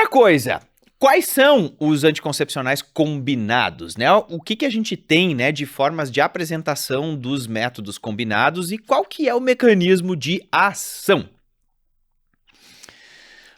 Primeira coisa, quais são os anticoncepcionais combinados, né? O que a gente tem, né, de formas de apresentação dos métodos combinados e qual que é o mecanismo de ação?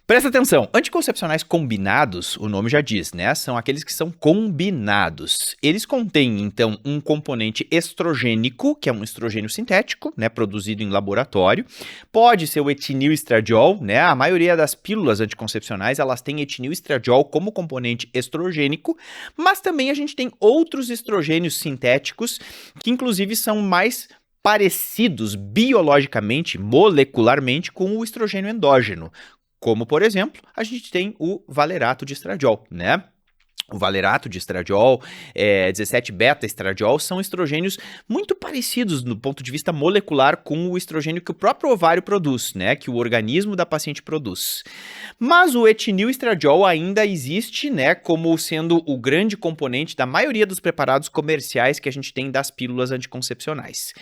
Presta atenção, anticoncepcionais combinados, o nome já diz, né? São aqueles que são combinados. Eles contêm, então, um componente estrogênico, que é um estrogênio sintético, né? Produzido em laboratório. Pode ser o etinil-estradiol, né? A maioria das pílulas anticoncepcionais, elas têm etinil-estradiol como componente estrogênico, mas também a gente tem outros estrogênios sintéticos, que inclusive são mais parecidos biologicamente, molecularmente, com o estrogênio endógeno. Como, por exemplo, a gente tem o valerato de estradiol, né? O valerato de estradiol, 17-beta-estradiol, são estrogênios muito parecidos no ponto de vista molecular com o estrogênio que o próprio ovário produz, né? Que o organismo da paciente produz. Mas o etinil-estradiol ainda existe, né? Como sendo o grande componente da maioria dos preparados comerciais que a gente tem das pílulas anticoncepcionais.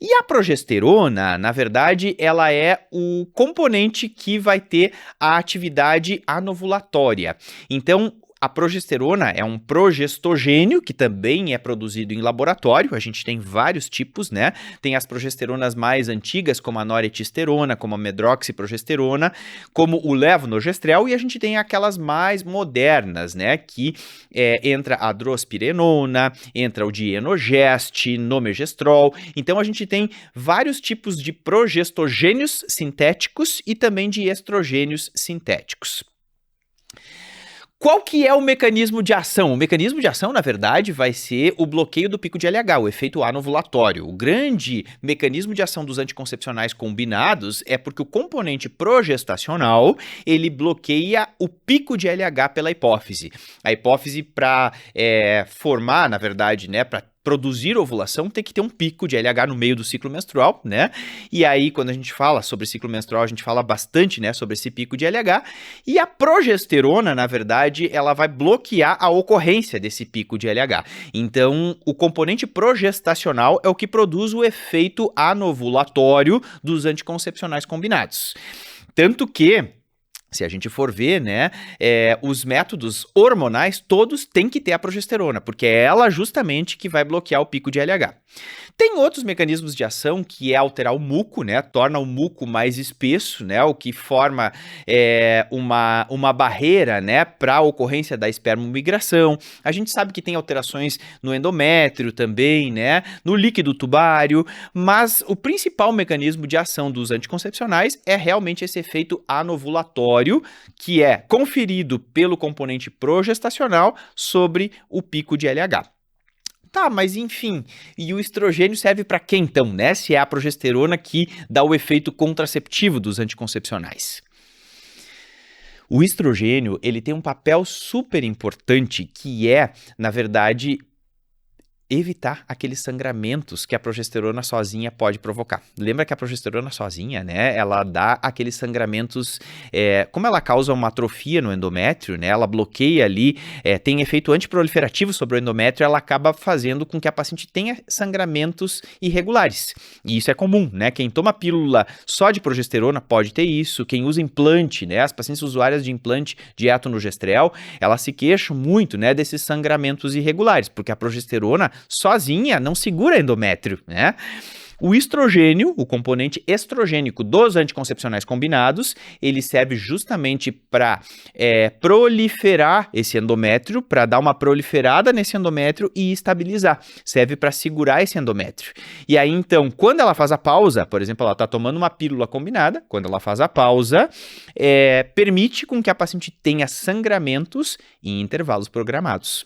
E a progesterona, na verdade, ela é o componente que vai ter a atividade anovulatória. Então, a progesterona é um progestogênio que também é produzido em laboratório. A gente tem vários tipos, né? Tem as progesteronas mais antigas, como a noretestosterona, como a medroxiprogesterona, como o levonorgestrel, e a gente tem aquelas mais modernas, né? Que entra a drospirenona, entra o dienogeste, nomegestrol. Então a gente tem vários tipos de progestogênios sintéticos e também de estrogênios sintéticos. Qual que é o mecanismo de ação? O mecanismo de ação, na verdade, vai ser o bloqueio do pico de LH, o efeito anovulatório. O grande mecanismo de ação dos anticoncepcionais combinados é porque o componente progestacional, ele bloqueia o pico de LH pela hipófise. A hipófise, para formar, na verdade, né, para produzir ovulação, tem que ter um pico de LH no meio do ciclo menstrual, né? E aí, quando a gente fala sobre ciclo menstrual, a gente fala bastante, né, sobre esse pico de LH. E a progesterona, na verdade, ela vai bloquear a ocorrência desse pico de LH. Então, o componente progestacional é o que produz o efeito anovulatório dos anticoncepcionais combinados. Tanto que, se a gente for ver, né, os métodos hormonais todos têm que ter a progesterona, porque é ela justamente que vai bloquear o pico de LH. Tem outros mecanismos de ação que é alterar o muco, né, torna o muco mais espesso, né, o que forma uma barreira, né, para a ocorrência da espermomigração. A gente sabe que tem alterações no endométrio também, né, no líquido tubário, mas o principal mecanismo de ação dos anticoncepcionais é realmente esse efeito anovulatório, que é conferido pelo componente progestacional sobre o pico de LH. Tá, mas enfim, e o estrogênio serve para quê então, né? Se é a progesterona que dá o efeito contraceptivo dos anticoncepcionais. O estrogênio, ele tem um papel super importante que é, na verdade, evitar aqueles sangramentos que a progesterona sozinha pode provocar. Lembra que a progesterona sozinha, né, ela dá aqueles sangramentos, como ela causa uma atrofia no endométrio, né, ela bloqueia ali, tem efeito antiproliferativo sobre o endométrio, ela acaba fazendo com que a paciente tenha sangramentos irregulares. E isso é comum, né, quem toma pílula só de progesterona pode ter isso, quem usa implante, né, as pacientes usuárias de implante de etonogestrel, elas se queixam muito, né, desses sangramentos irregulares, porque a progesterona sozinha não segura endométrio, né? O estrogênio, o componente estrogênico dos anticoncepcionais combinados, ele serve justamente para proliferar esse endométrio, para dar uma proliferada nesse endométrio e estabilizar. Serve para segurar esse endométrio. E aí, então, quando ela faz a pausa, por exemplo, ela está tomando uma pílula combinada, quando ela faz a pausa, permite com que a paciente tenha sangramentos em intervalos programados.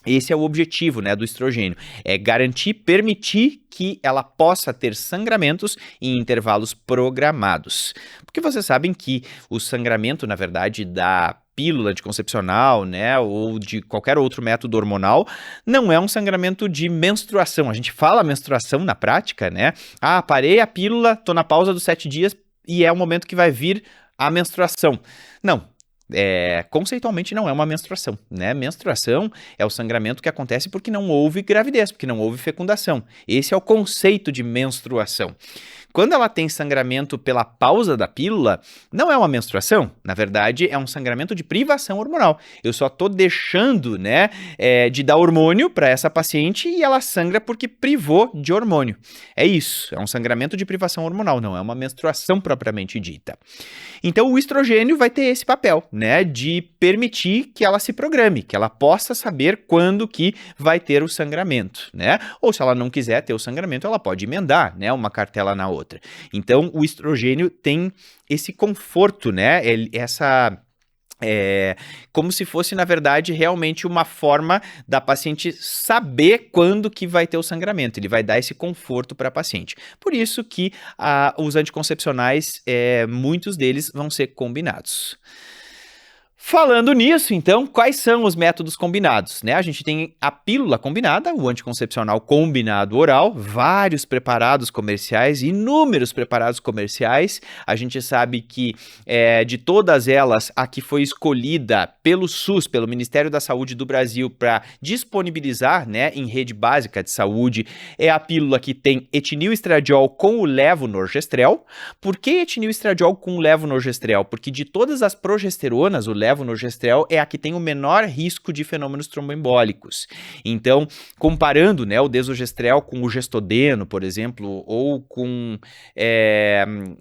Esse é o objetivo, né, do estrogênio, é garantir, permitir que ela possa ter sangramentos em intervalos programados. Porque vocês sabem que o sangramento, na verdade, da pílula anticoncepcional, né, ou de qualquer outro método hormonal, não é um sangramento de menstruação. A gente fala menstruação na prática, né? Ah, parei a pílula, tô na pausa dos 7 dias e é o momento que vai vir a menstruação. Não. Conceitualmente não é uma menstruação, né? Menstruação é o sangramento que acontece porque não houve gravidez, porque não houve fecundação. Esse é o conceito de menstruação. quando ela tem sangramento pela pausa da pílula, não é uma menstruação, na verdade é um sangramento de privação hormonal. Eu só tô deixando, né, de dar hormônio para essa paciente e ela sangra porque privou de hormônio. É isso, é um sangramento de privação hormonal, não é uma menstruação propriamente dita. Então o estrogênio vai ter esse papel, né, de permitir que ela se programe, que ela possa saber quando que vai ter o sangramento, né? Ou se ela não quiser ter o sangramento, ela pode emendar, né, uma cartela na outra. Então o estrogênio tem esse conforto, né, como se fosse, na verdade, realmente uma forma da paciente saber quando que vai ter o sangramento. Ele vai dar esse conforto para a paciente. Por isso que os anticoncepcionais, muitos deles vão ser combinados. Falando nisso, então, quais são os métodos combinados, né? A gente tem a pílula combinada, o anticoncepcional combinado oral, vários preparados comerciais, inúmeros preparados comerciais. A gente sabe que de todas elas, a que foi escolhida pelo SUS, pelo Ministério da Saúde do Brasil, para disponibilizar, né, em rede básica de saúde, é a pílula que tem etinil-estradiol com o levonorgestrel. Por que etinil-estradiol com o levonorgestrel? Porque de todas as progesteronas, o levonorgestrel é a que tem o menor risco de fenômenos tromboembólicos. Então, comparando, né, o desogestrel com o gestodeno, por exemplo, ou com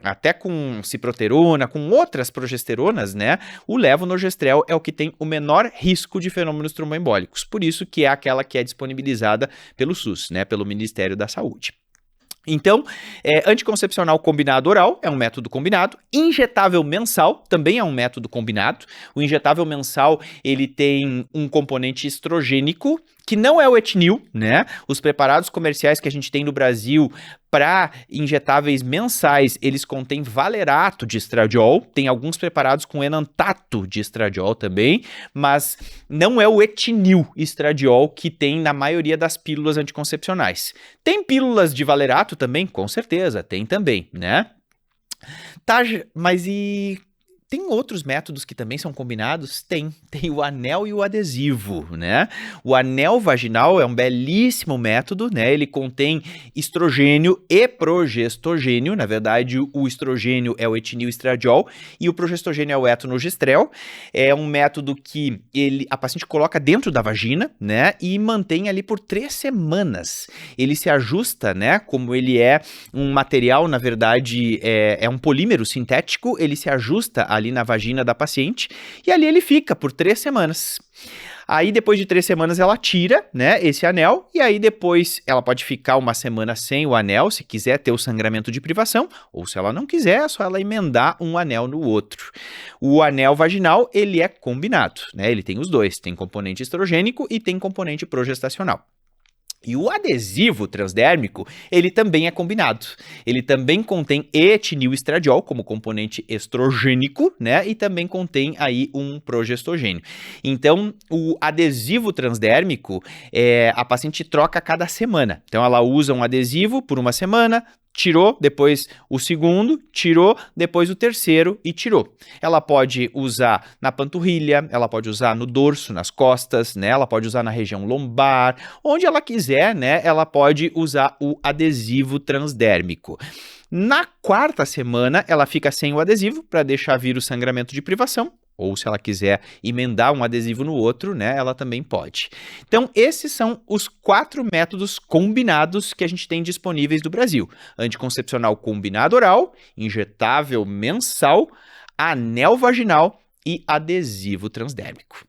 até com ciproterona, com outras progesteronas, né, o levonorgestrel é o que tem o menor risco de fenômenos tromboembólicos. Por isso que é aquela que é disponibilizada pelo SUS, né, pelo Ministério da Saúde. Então, anticoncepcional combinado oral é um método combinado, injetável mensal também é um método combinado. O injetável mensal, ele tem um componente estrogênico, que não é o etinil, né? Os preparados comerciais que a gente tem no Brasil para injetáveis mensais, eles contêm valerato de estradiol, tem alguns preparados com enantato de estradiol também, mas não é o etinil estradiol que tem na maioria das pílulas anticoncepcionais. Tem pílulas de valerato também? Com certeza, tem também, né? Tá, mas e tem outros métodos que também são combinados? Tem o anel e o adesivo, né? O anel vaginal é um belíssimo método, né? Ele contém estrogênio e progestogênio. Na verdade, o estrogênio é o etinil-estradiol e o progestogênio é o etonogestrel. É um método que a paciente coloca dentro da vagina, né? E mantém ali por 3 semanas. Ele se ajusta, né? Como ele é um material, na verdade, é um polímero sintético, ele se ajusta ali na vagina da paciente, e ali ele fica por 3 semanas. Aí, depois de 3 semanas, ela tira, né, esse anel, e aí depois ela pode ficar 1 semana sem o anel, se quiser ter o sangramento de privação, ou se ela não quiser, é só ela emendar um anel no outro. O anel vaginal, ele é combinado, né, ele tem os dois, tem componente estrogênico e tem componente progestacional. E o adesivo transdérmico, ele também é combinado. Ele também contém etinil-estradiol como componente estrogênico, né? E também contém aí um progestogênio. Então, o adesivo transdérmico, a paciente troca a cada semana. Então, ela usa um adesivo por 1 semana, tirou, depois o segundo, tirou, depois o terceiro e tirou. Ela pode usar na panturrilha, ela pode usar no dorso, nas costas, né? Ela pode usar na região lombar, onde ela quiser, né? Ela pode usar o adesivo transdérmico. Na 4ª semana, ela fica sem o adesivo para deixar vir o sangramento de privação. Ou se ela quiser emendar um adesivo no outro, né, ela também pode. Então, esses são os 4 métodos combinados que a gente tem disponíveis do Brasil. Anticoncepcional combinado oral, injetável mensal, anel vaginal e adesivo transdérmico.